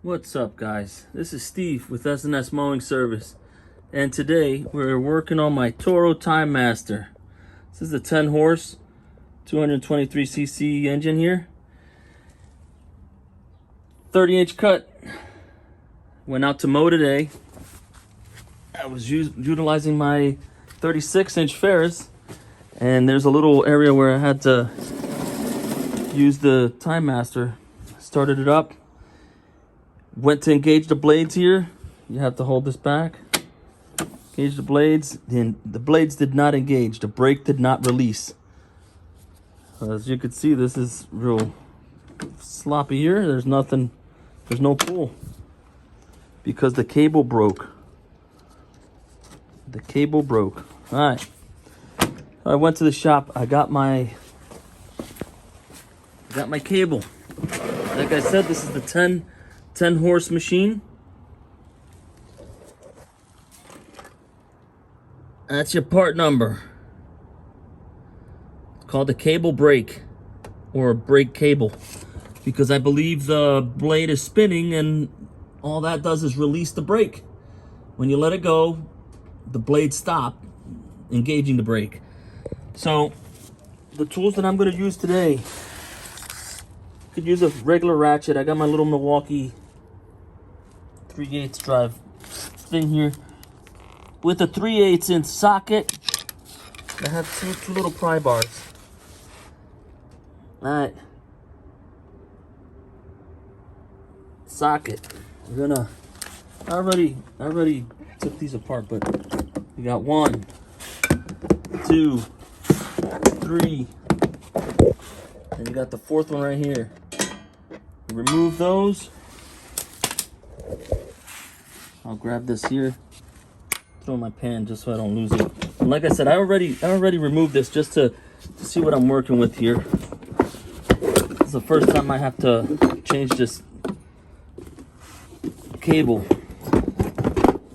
What's up, guys? This is Steve with S&S Mowing Service, and today we're working on my Toro Timemaster. This is a 10 horse 223cc engine here, 30-inch cut. Went out to mow today. I was utilizing my 36-inch Ferris, and there's a little area where I had to use the Timemaster. Started it up. Went to engage the blades here. You have to hold this back. Engage the blades. Then the blades did not engage. The brake did not release. As you can see, this is real sloppy here. There's nothing. There's no pull because the cable broke. The cable broke. All right. I went to the shop. I got my cable. Like I said, this is the 10 horse machine. That's your part number. It's called a cable brake or a brake cable because I believe the blade is spinning and all that does is release the brake. When you let it go, the blade stop engaging the brake. So the tools that I'm going to use today, could use a regular ratchet. I got my little Milwaukee 3/8 drive thing here with a 3/8 inch socket. I have two little pry bars. All right, socket. We're gonna. I already took these apart, but we got 1, 2, 3, and you got the 4th one right here. Remove those. I'll grab this here, throw in my pan just so I don't lose it. And like I said, I already removed this just to see what I'm working with here. It's the first time I have to change this cable.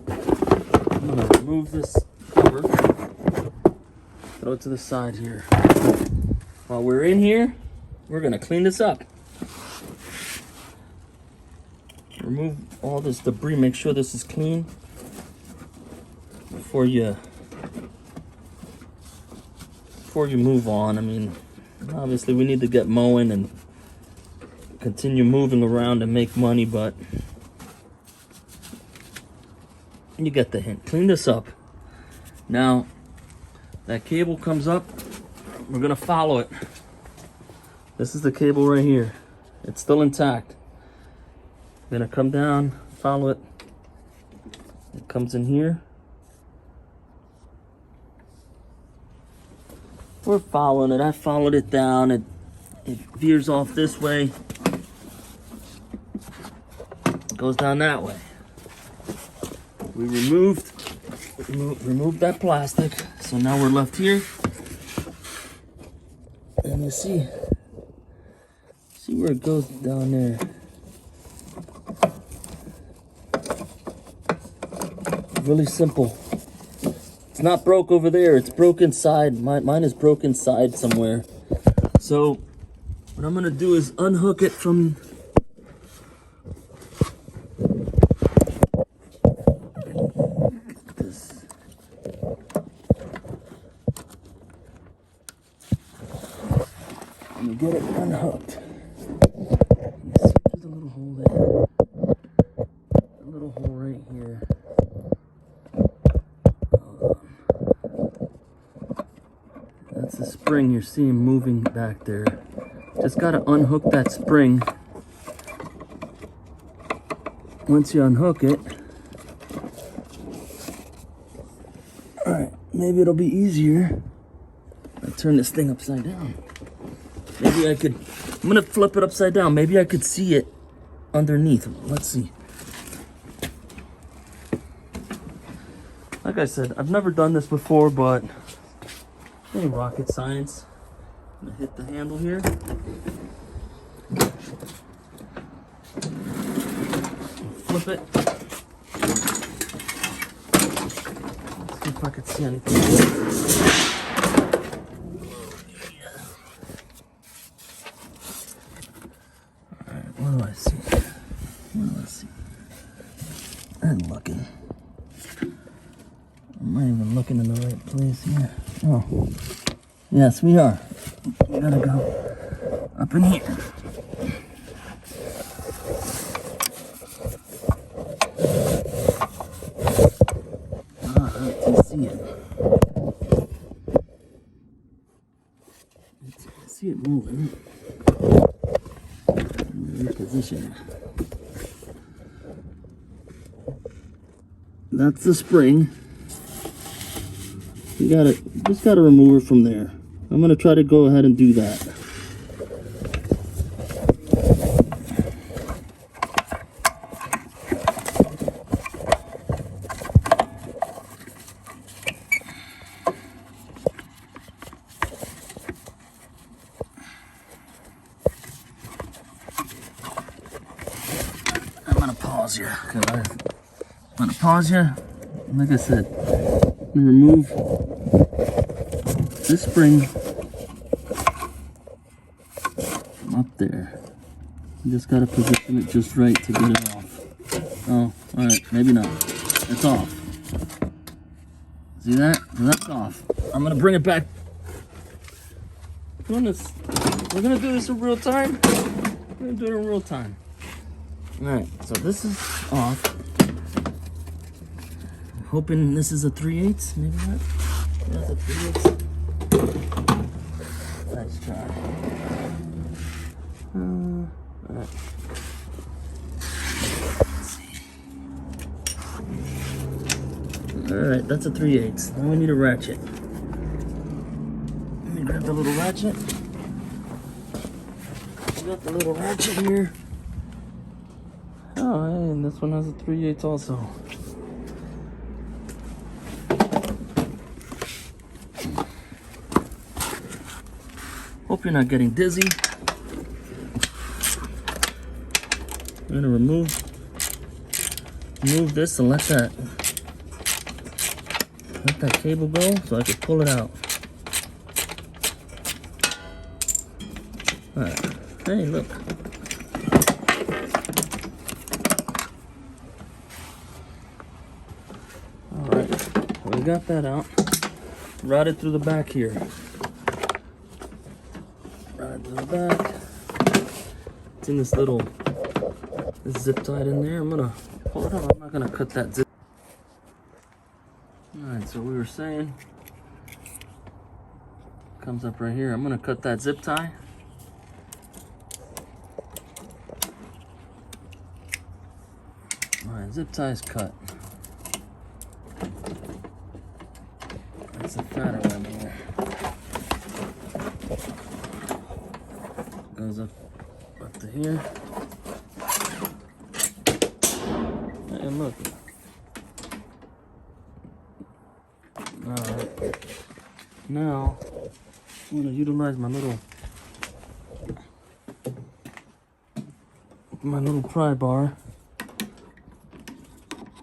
I'm gonna remove this cover, throw it to the side here. While we're in here, we're gonna clean this up. Remove all this debris, make sure this is clean before you move on. I mean, obviously we need to get mowing and continue moving around and make money, but you get the hint. Clean this up. Now, that cable comes up, we're gonna follow it. This is the cable right here. It's still intact. Gonna come down, follow it. It comes in here. We're following it. I followed it down. It veers off this way. It goes down that way. We removed that plastic. So now we're left here. And you see where it goes down there. Really simple. It's not broke over there. It's broke inside. Mine is broke inside somewhere. So what I'm gonna do is unhook it from this. Let me get it unhooked. You see there's a little hole there. A little hole right here. That's the spring you're seeing moving back there. Just gotta unhook that spring. Once you unhook it, alright, maybe it'll be easier. I turn this thing upside down. Maybe I could, I'm gonna flip it upside down. Maybe I could see it underneath. Let's see. Like I said, I've never done this before, but any rocket science. I'm gonna hit the handle here. Flip it. Let's see if I can see anything. Alright, what do I see? What do I see? and looking. Am I even looking in the right place here? Oh, yes, we are. We gotta go up in here. Alright, let's see it. I see it moving. Reposition it. That's the spring. You just gotta remove it from there. I'm gonna try to go ahead and do that. I'm gonna pause here. I'm gonna pause here. Like I said, I'm gonna remove this spring from up there. You just gotta position it just right to get it off. Oh, alright, maybe not. It's off. See that? That's off. I'm gonna bring it back. We're gonna do this in real time. We're gonna do it in real time. Alright, so this is off. I'm hoping this is a 3/8, maybe not. That's a 3/8. Let's try. Alright. Let's see. Alright, that's a 3/8. Now we need a ratchet. Let me grab the little ratchet. We got the little ratchet here. Oh, hey, and this one has a 3/8 also. Hope you're not getting dizzy. I'm gonna remove this and let that cable go so I can pull it out. Alright. Hey, look. Alright. We got that out. Route it through the back here. Route it through the back. It's in this zip tied in there. I'm gonna pull it out. I'm not gonna cut that zip. Alright, so we were saying comes up right here. I'm gonna cut that zip tie. Alright, zip tie is cut. That's the fatter one here. Goes up to here. And look. Alright. Now I'm gonna utilize my little pry bar.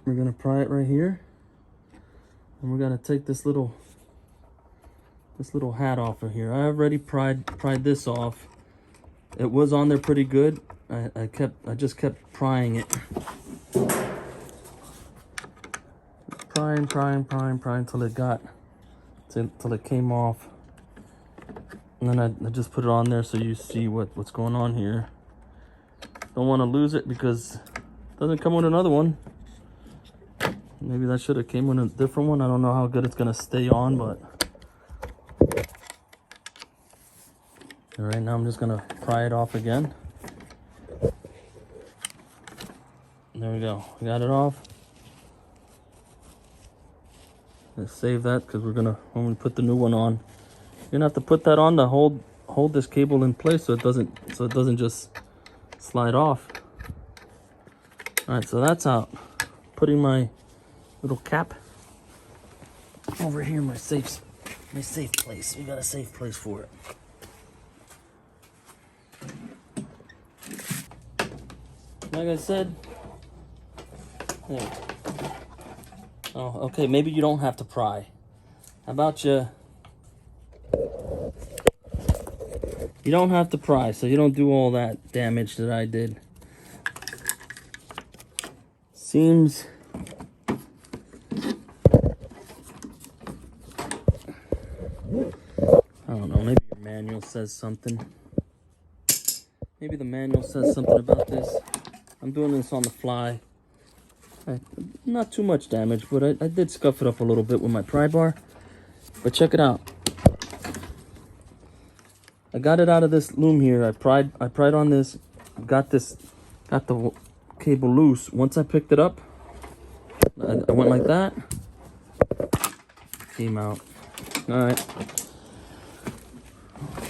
We're gonna pry it right here. And we're gonna take this little hat off of here. I already pried this off. It was on there pretty good. I just kept prying it. Prying till it came off. And then I just put it on there so you see what's going on here. Don't want to lose it because it doesn't come with another one. Maybe that should have came with a different one. I don't know how good it's gonna stay on, but all right, now I'm just gonna pry it off again. There we go. We got it off. Let's save that because when we put the new one on, you're gonna have to put that on to hold this cable in place so it doesn't just slide off. All right, so that's out. Putting my little cap over here, my safe place. We got a safe place for it. Like I said, yeah. Oh, okay, maybe you don't have to pry. How about you don't have to pry, so you don't do all that damage that I did. Seems I don't know, maybe your manual says something. Maybe the manual says something about this. I'm doing this on the fly. Not too much damage, but I did scuff it up a little bit with my pry bar. But check it out. I got it out of this loom here. I pried on this, got the cable loose. Once I picked it up, I went like that. Came out. All right.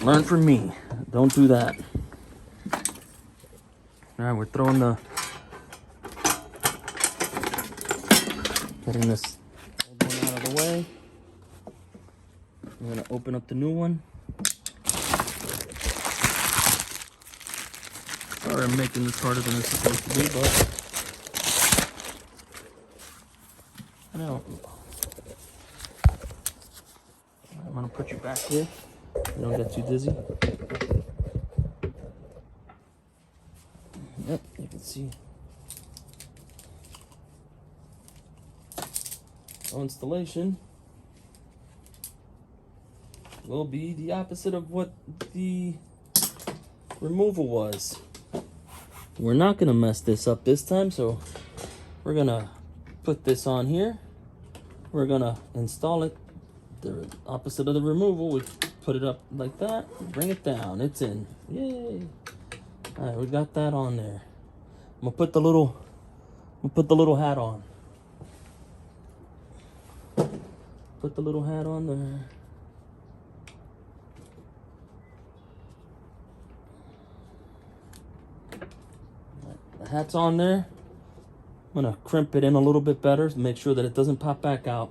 Learn from me. Don't do that. All right, we're throwing getting this old one out of the way. I'm gonna open up the new one. Sorry, I'm making this harder than it's supposed to be, but I know. I'm gonna put you back here. You don't get too dizzy. Yep, you can see. So installation will be the opposite of what the removal was. We're not gonna mess this up this time, so we're gonna put this on here. We're gonna install it the opposite of the removal. We put it up like that, bring it down, it's in. Yay! All right, we got that on there. I'm gonna put the little hat on. Put the little hat on there. The hat's on there. I'm gonna crimp it in a little bit better to make sure that it doesn't pop back out.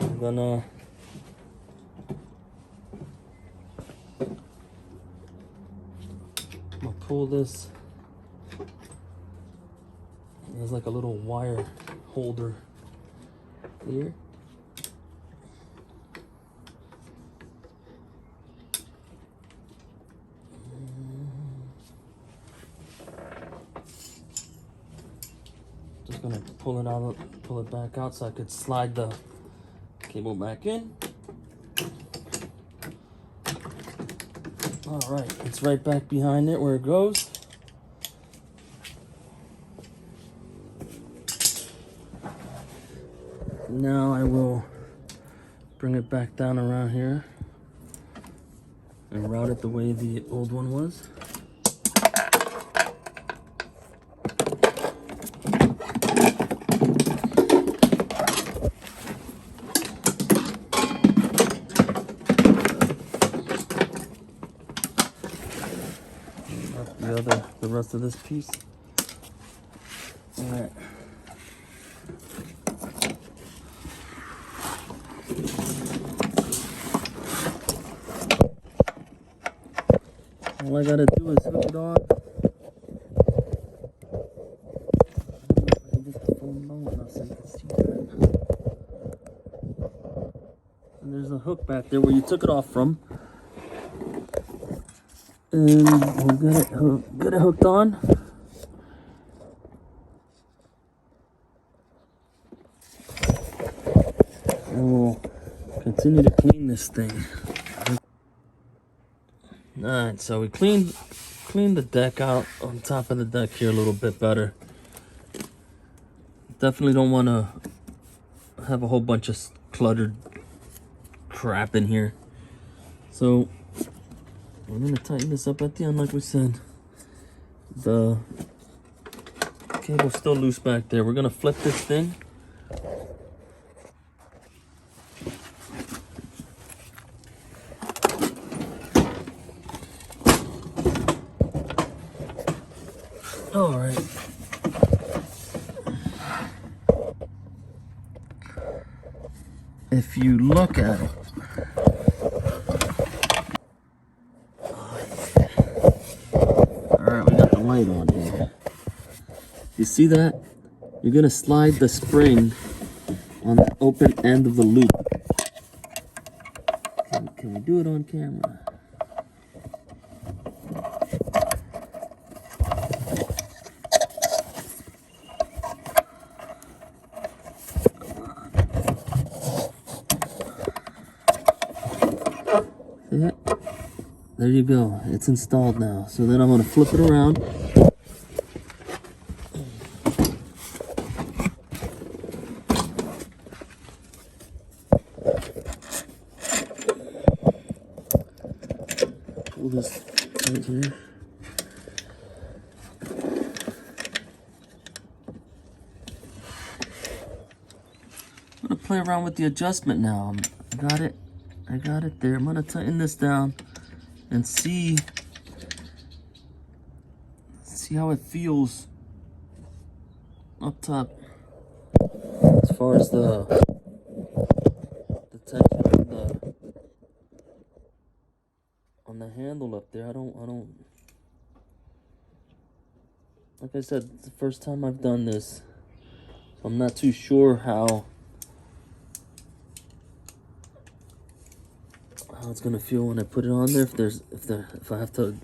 I'm gonna pull this. There's like a little wire holder here. Just gonna pull it out, pull it back out so I could slide the cable back in. All right, it's right back behind it where it goes. Now I will bring it back down around here and route it the way the old one was. The rest of this piece. All right. All I gotta do is hook it on. And there's a hook back there where you took it off from. And we'll get it hooked on. And we'll continue to clean this thing. Alright, so we cleaned the deck out on top of the deck here a little bit better. Definitely don't want to have a whole bunch of cluttered crap in here. So we're going to tighten this up at the end like we said. The cable's still loose back there. We're going to flip this thing. All right. If you look at it, light on here. You see that? You're gonna slide the spring on the open end of the loop. Can we do it on camera? there you go. It's installed now. So then I'm going to flip it around. Pull this right here. I'm going to play around with the adjustment now. I got it there. I'm going to tighten this down and see how it feels up top as far as the tension on the handle up there. I don't like I said, it's the first time I've done this, so I'm not too sure how it's gonna feel when I put it on there. If I have to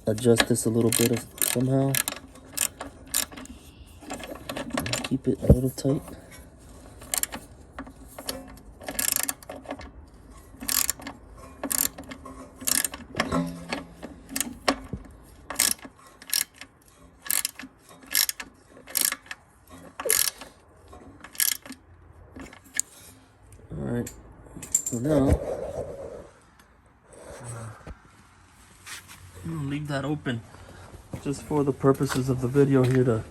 adjust this a little bit somehow, keep it a little tight. All right, so now I'm gonna leave that open just for the purposes of the video here to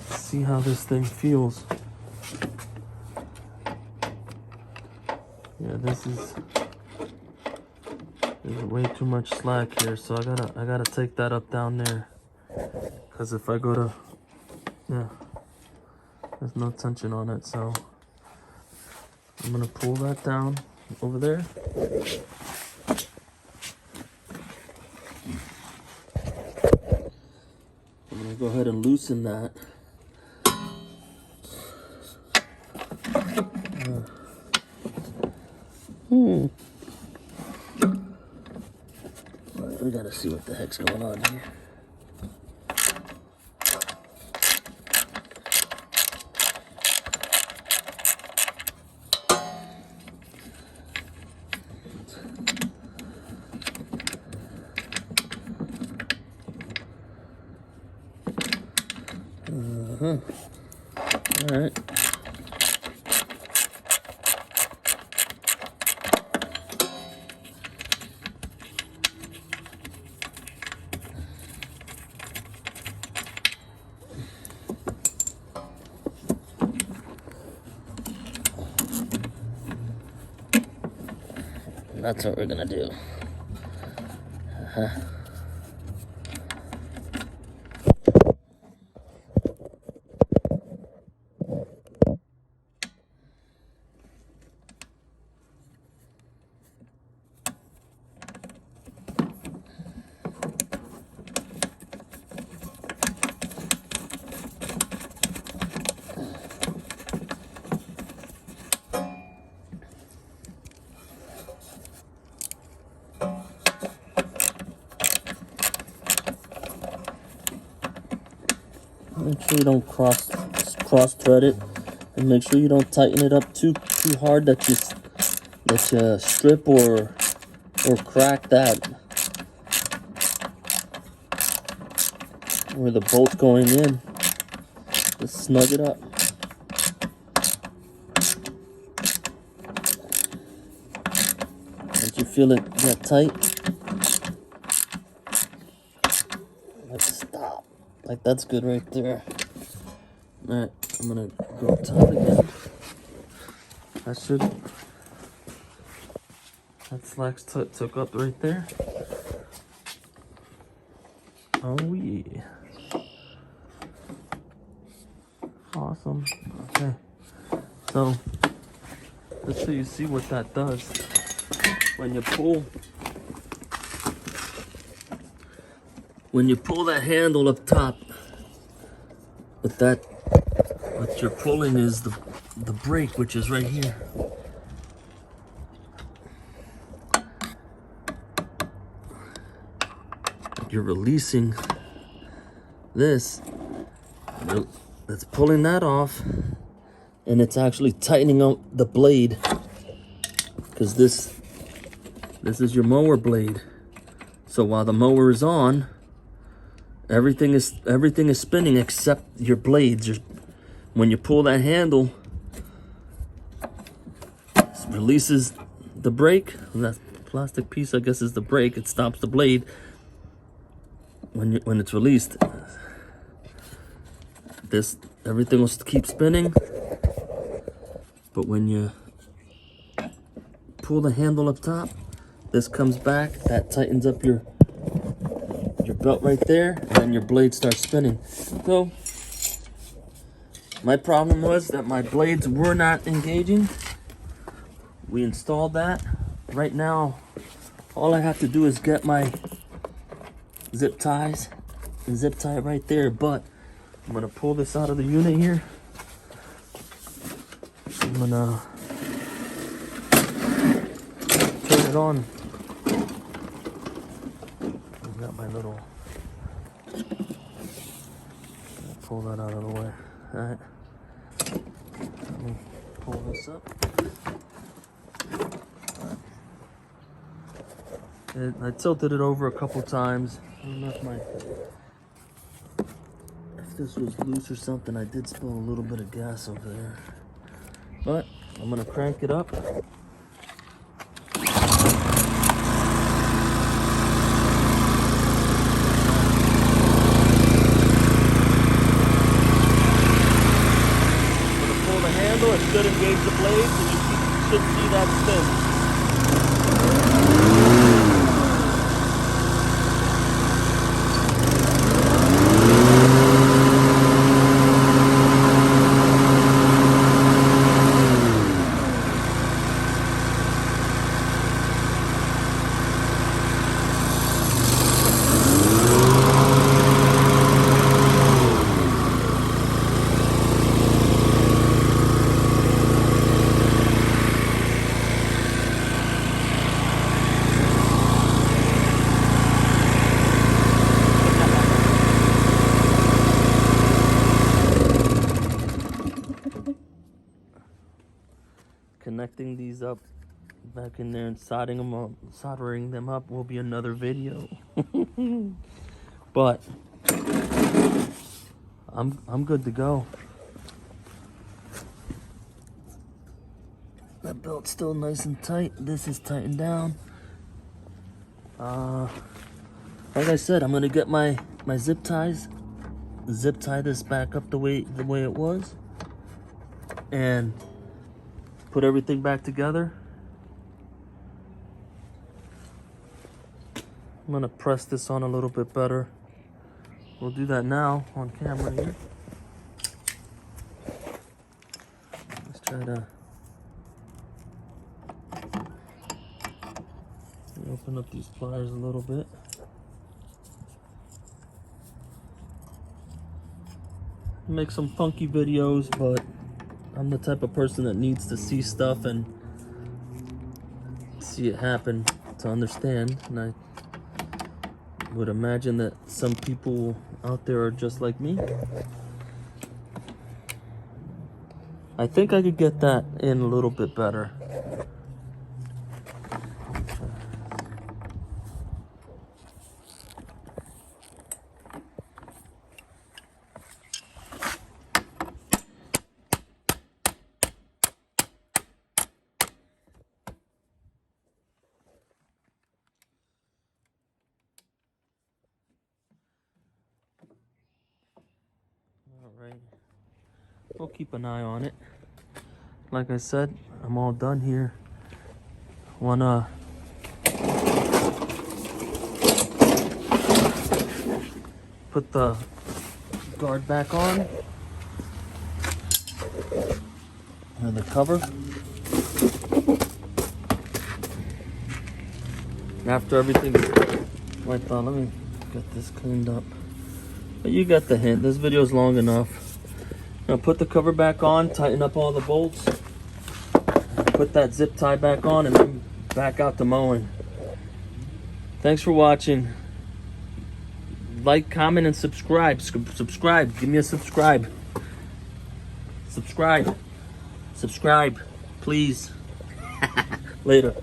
see how this thing feels. Yeah, this is there's way too much slack here, so I gotta take that up down there, because if I go to, yeah, there's no tension on it, so I'm gonna pull that down over there. I'm gonna go ahead and loosen that. We gotta see what the heck's going on here. All right. That's what we're gonna do. Make sure you don't cross thread it, and make sure you don't tighten it up too hard that you strip or crack that where the bolt's going in. Just snug it up. Once you feel it get tight, let's stop. Like, that's good right there. Alright, I'm gonna go up top again. That slack's took up right there. Oh yeah. Awesome. Okay. So, just so you see what that does. When you pull that handle up top, what you're pulling is the brake, which is right here. You're releasing this, that's pulling that off, and it's actually tightening out the blade because this is your mower blade. So while the mower is on, everything is spinning except your blades. When you pull that handle, it releases the brake. And that plastic piece, I guess, is the brake. It stops the blade when it's released. Everything will keep spinning, but when you pull the handle up top, this comes back. That tightens up your belt right there, and then your blade starts spinning. So my problem was that my blades were not engaging. We installed that. Right now, all I have to do is get my zip ties and zip tie it right there, but I'm gonna pull this out of the unit here. I'm gonna turn it on. I've got my little, pull that out of the way. All right, let me pull this up. I tilted it over a couple times. I don't know if this was loose or something. I did spill a little bit of gas over there, but I'm gonna crank it up. Put the handle, it should engage the blades, and you should see that spin. Connecting these up back in there and soldering them up will be another video. But I'm good to go. That belt's still nice and tight. This is tightened down. Like I said, I'm gonna get my zip ties, zip tie this back up the way it was, and put everything back together. I'm gonna press this on a little bit better. We'll do that now on camera here. Let's try to open up these pliers a little bit. Make some funky videos, but I'm the type of person that needs to see stuff and see it happen to understand. And I would imagine that some people out there are just like me. I think I could get that in a little bit better. Alright, we'll keep an eye on it. Like I said, I'm all done here. Wanna put the guard back on and the cover. After everything's wiped on, let me get this cleaned up. But you got the hint. This video is long enough. Now put the cover back on, tighten up all the bolts, put that zip tie back on, and then back out to mowing. Thanks for watching. Like, comment, and subscribe. Subscribe. Give me a subscribe. Subscribe. Subscribe. Please. Later.